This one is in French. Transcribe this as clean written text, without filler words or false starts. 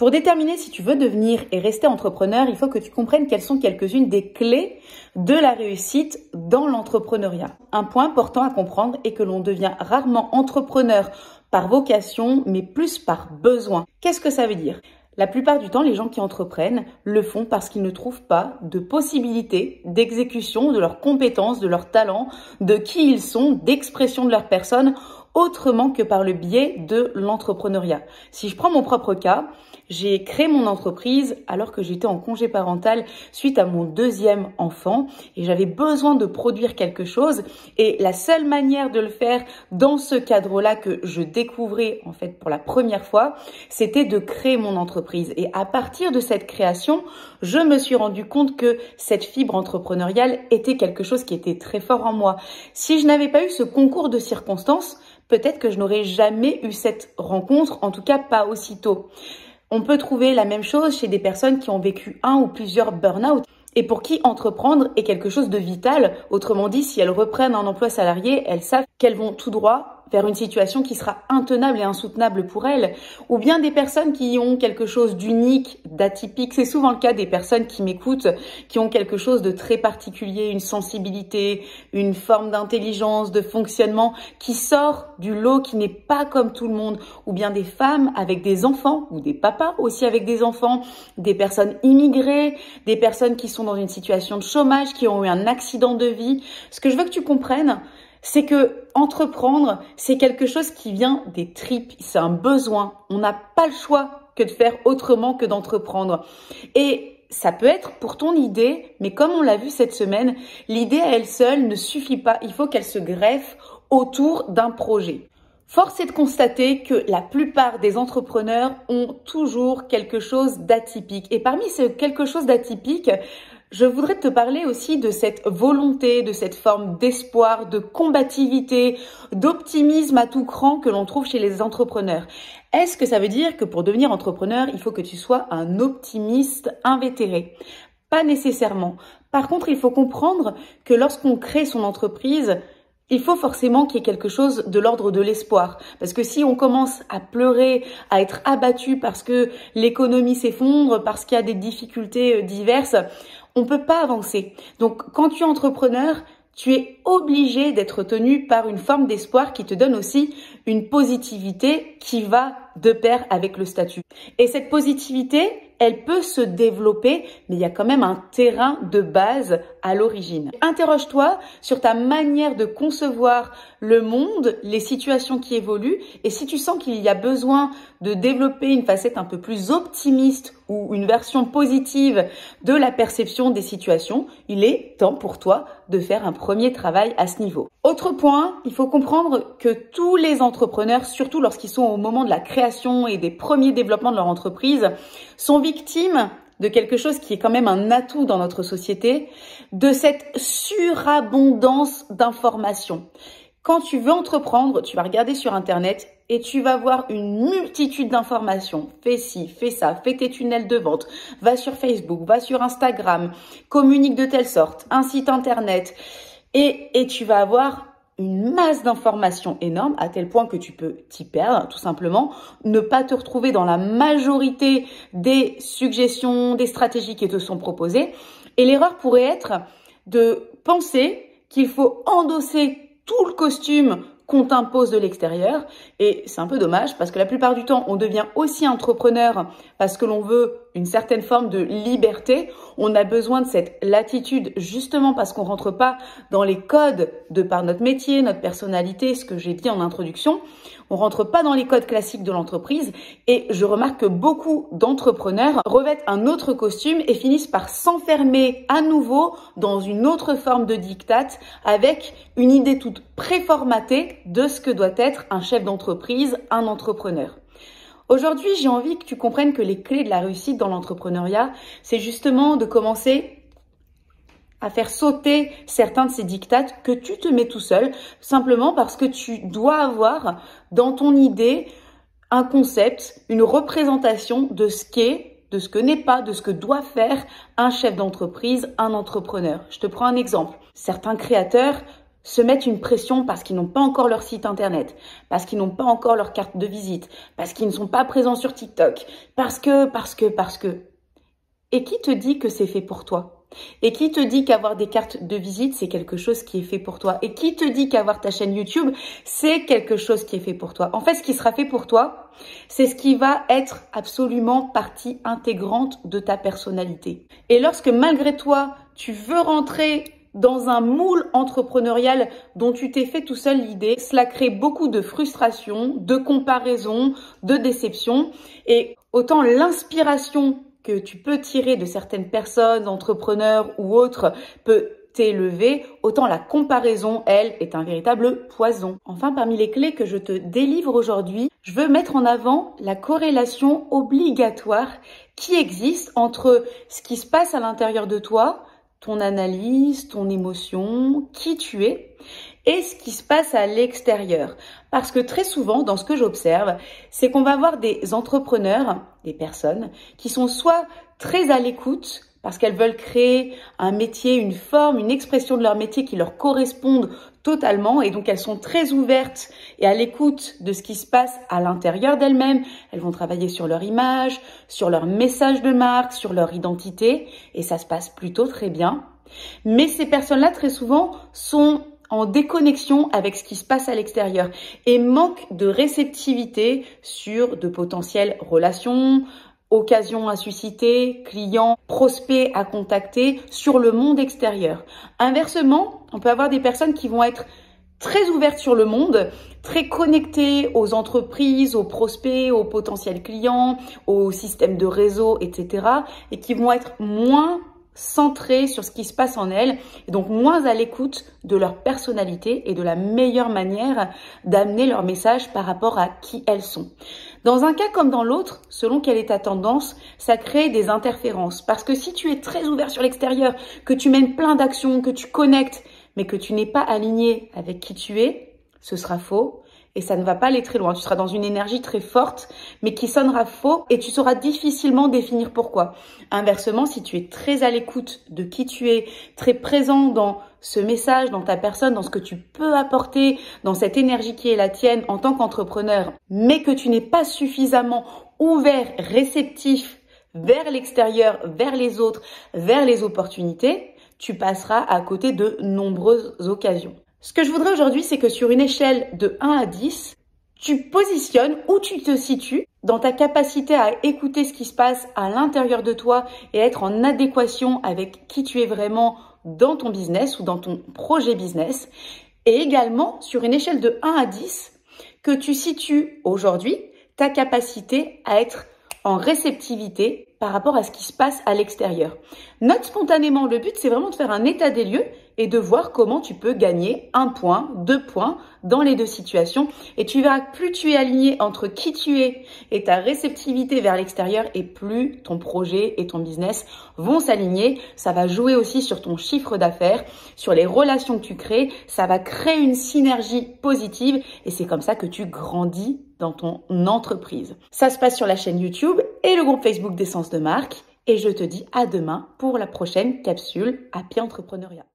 Pour déterminer si tu veux devenir et rester entrepreneur, il faut que tu comprennes quelles sont quelques-unes des clés de la réussite dans l'entrepreneuriat. Un point important à comprendre est que l'on devient rarement entrepreneur par vocation, mais plus par besoin. Qu'est-ce que ça veut dire ? La plupart du temps, les gens qui entreprennent le font parce qu'ils ne trouvent pas de possibilité d'exécution de leurs compétences, de leurs talents, de qui ils sont, d'expression de leur personne, autrement que par le biais de l'entrepreneuriat. Si je prends mon propre cas, j'ai créé mon entreprise alors que j'étais en congé parental suite à mon deuxième enfant et j'avais besoin de produire quelque chose et la seule manière de le faire dans ce cadre-là que je découvrais en fait pour la première fois, c'était de créer mon entreprise. Et à partir de cette création, je me suis rendu compte que cette fibre entrepreneuriale était quelque chose qui était très fort en moi. Si je n'avais pas eu ce concours de circonstances, peut-être que je n'aurais jamais eu cette rencontre, en tout cas pas aussitôt. On peut trouver la même chose chez des personnes qui ont vécu un ou plusieurs burn-out et pour qui entreprendre est quelque chose de vital. Autrement dit, si elles reprennent un emploi salarié, elles savent qu'elles vont tout droit vers une situation qui sera intenable et insoutenable pour elles. Ou bien des personnes qui ont quelque chose d'unique, d'atypique. C'est souvent le cas des personnes qui m'écoutent, qui ont quelque chose de très particulier, une sensibilité, une forme d'intelligence, de fonctionnement qui sort du lot, qui n'est pas comme tout le monde. Ou bien des femmes avec des enfants, ou des papas aussi avec des enfants, des personnes immigrées, des personnes qui sont dans une situation de chômage, qui ont eu un accident de vie. Ce que je veux que tu comprennes, c'est que entreprendre, c'est quelque chose qui vient des tripes, c'est un besoin. On n'a pas le choix que de faire autrement que d'entreprendre. Et ça peut être pour ton idée, mais comme on l'a vu cette semaine, l'idée à elle seule ne suffit pas. Il faut qu'elle se greffe autour d'un projet. Force est de constater que la plupart des entrepreneurs ont toujours quelque chose d'atypique. Et parmi ce quelque chose d'atypique, je voudrais te parler aussi de cette volonté, de cette forme d'espoir, de combativité, d'optimisme à tout cran que l'on trouve chez les entrepreneurs. Est-ce que ça veut dire que pour devenir entrepreneur, il faut que tu sois un optimiste invétéré ? Pas nécessairement. Par contre, il faut comprendre que lorsqu'on crée son entreprise, il faut forcément qu'il y ait quelque chose de l'ordre de l'espoir. Parce que si on commence à pleurer, à être abattu parce que l'économie s'effondre, parce qu'il y a des difficultés diverses, on ne peut pas avancer. Donc, quand tu es entrepreneur, tu es obligé d'être tenu par une forme d'espoir qui te donne aussi une positivité qui va de pair avec le statut. Et cette positivité, elle peut se développer, mais il y a quand même un terrain de base à l'origine. Interroge-toi sur ta manière de concevoir le monde, les situations qui évoluent, et si tu sens qu'il y a besoin de développer une facette un peu plus optimiste ou une version positive de la perception des situations, il est temps pour toi de faire un premier travail à ce niveau. Autre point, il faut comprendre que tous les entrepreneurs, surtout lorsqu'ils sont au moment de la création et des premiers développements de leur entreprise, sont victimes de quelque chose qui est quand même un atout dans notre société, de cette surabondance d'informations. Quand tu veux entreprendre, tu vas regarder sur Internet et tu vas voir une multitude d'informations. Fais ci, fais ça, fais tes tunnels de vente, va sur Facebook, va sur Instagram, communique de telle sorte, un site Internet. Et tu vas avoir une masse d'informations énorme à tel point que tu peux t'y perdre, tout simplement, ne pas te retrouver dans la majorité des suggestions, des stratégies qui te sont proposées. Et l'erreur pourrait être de penser qu'il faut endosser tout le costume qu'on t'impose de l'extérieur. Et c'est un peu dommage parce que la plupart du temps, on devient aussi entrepreneur parce que l'on veut une certaine forme de liberté. On a besoin de cette latitude justement parce qu'on rentre pas dans les codes de par notre métier, notre personnalité, ce que j'ai dit en introduction. On rentre pas dans les codes classiques de l'entreprise et je remarque que beaucoup d'entrepreneurs revêtent un autre costume et finissent par s'enfermer à nouveau dans une autre forme de diktat avec une idée toute préformatée de ce que doit être un chef d'entreprise, un entrepreneur. Aujourd'hui, j'ai envie que tu comprennes que les clés de la réussite dans l'entrepreneuriat, c'est justement de commencer à faire sauter certains de ces diktats que tu te mets tout seul, simplement parce que tu dois avoir dans ton idée un concept, une représentation de ce qu'est, de ce que n'est pas, de ce que doit faire un chef d'entreprise, un entrepreneur. Je te prends un exemple. Certains créateurs se mettent une pression parce qu'ils n'ont pas encore leur site internet, parce qu'ils n'ont pas encore leur carte de visite, parce qu'ils ne sont pas présents sur TikTok, parce que. Et qui te dit que c'est fait pour toi? Et qui te dit qu'avoir des cartes de visite, c'est quelque chose qui est fait pour toi? Et qui te dit qu'avoir ta chaîne YouTube, c'est quelque chose qui est fait pour toi? En fait, ce qui sera fait pour toi, c'est ce qui va être absolument partie intégrante de ta personnalité. Et lorsque malgré toi, tu veux rentrer dans un moule entrepreneurial dont tu t'es fait tout seul l'idée, cela crée beaucoup de frustration, de comparaison, de déception. Et autant l'inspiration que tu peux tirer de certaines personnes, entrepreneurs ou autres, peut t'élever, autant la comparaison, elle, est un véritable poison. Enfin, parmi les clés que je te délivre aujourd'hui, je veux mettre en avant la corrélation obligatoire qui existe entre ce qui se passe à l'intérieur de toi, ton analyse, ton émotion, qui tu es, et ce qui se passe à l'extérieur. Parce que très souvent, dans ce que j'observe, c'est qu'on va avoir des entrepreneurs, des personnes, qui sont soit très à l'écoute, parce qu'elles veulent créer un métier, une forme, une expression de leur métier qui leur correspondent totalement, et donc elles sont très ouvertes et à l'écoute de ce qui se passe à l'intérieur d'elles-mêmes. Elles vont travailler sur leur image, sur leur message de marque, sur leur identité, et ça se passe plutôt très bien. Mais ces personnes-là, très souvent, sont en déconnexion avec ce qui se passe à l'extérieur et manquent de réceptivité sur de potentielles relations, occasions à susciter, clients, prospects à contacter sur le monde extérieur. Inversement, on peut avoir des personnes qui vont être très ouvertes sur le monde, très connectées aux entreprises, aux prospects, aux potentiels clients, au système de réseau, etc. et qui vont être moins centrées sur ce qui se passe en elles et donc moins à l'écoute de leur personnalité et de la meilleure manière d'amener leur message par rapport à qui elles sont. Dans un cas comme dans l'autre, selon quelle est ta tendance, ça crée des interférences. Parce que si tu es très ouvert sur l'extérieur, que tu mènes plein d'actions, que tu connectes, mais que tu n'es pas aligné avec qui tu es, ce sera faux. Et ça ne va pas aller très loin. Tu seras dans une énergie très forte, mais qui sonnera faux et tu sauras difficilement définir pourquoi. Inversement, si tu es très à l'écoute de qui tu es, très présent dans ce message, dans ta personne, dans ce que tu peux apporter, dans cette énergie qui est la tienne en tant qu'entrepreneur, mais que tu n'es pas suffisamment ouvert, réceptif vers l'extérieur, vers les autres, vers les opportunités, tu passeras à côté de nombreuses occasions. Ce que je voudrais aujourd'hui, c'est que sur une échelle de 1 à 10, tu positionnes où tu te situes dans ta capacité à écouter ce qui se passe à l'intérieur de toi et être en adéquation avec qui tu es vraiment dans ton business ou dans ton projet business. Et également, sur une échelle de 1 à 10, que tu situes aujourd'hui ta capacité à être en réceptivité par rapport à ce qui se passe à l'extérieur. Note spontanément, le but c'est vraiment de faire un état des lieux et de voir comment tu peux gagner 1 point, 2 points dans les deux situations. Et tu verras que plus tu es aligné entre qui tu es et ta réceptivité vers l'extérieur et plus ton projet et ton business vont s'aligner. Ça va jouer aussi sur ton chiffre d'affaires, sur les relations que tu crées. Ça va créer une synergie positive et c'est comme ça que tu grandis dans ton entreprise. Ça se passe sur la chaîne YouTube et le groupe Facebook d'Essence de Marque. Et je te dis à demain pour la prochaine capsule Happy Entrepreneuriat.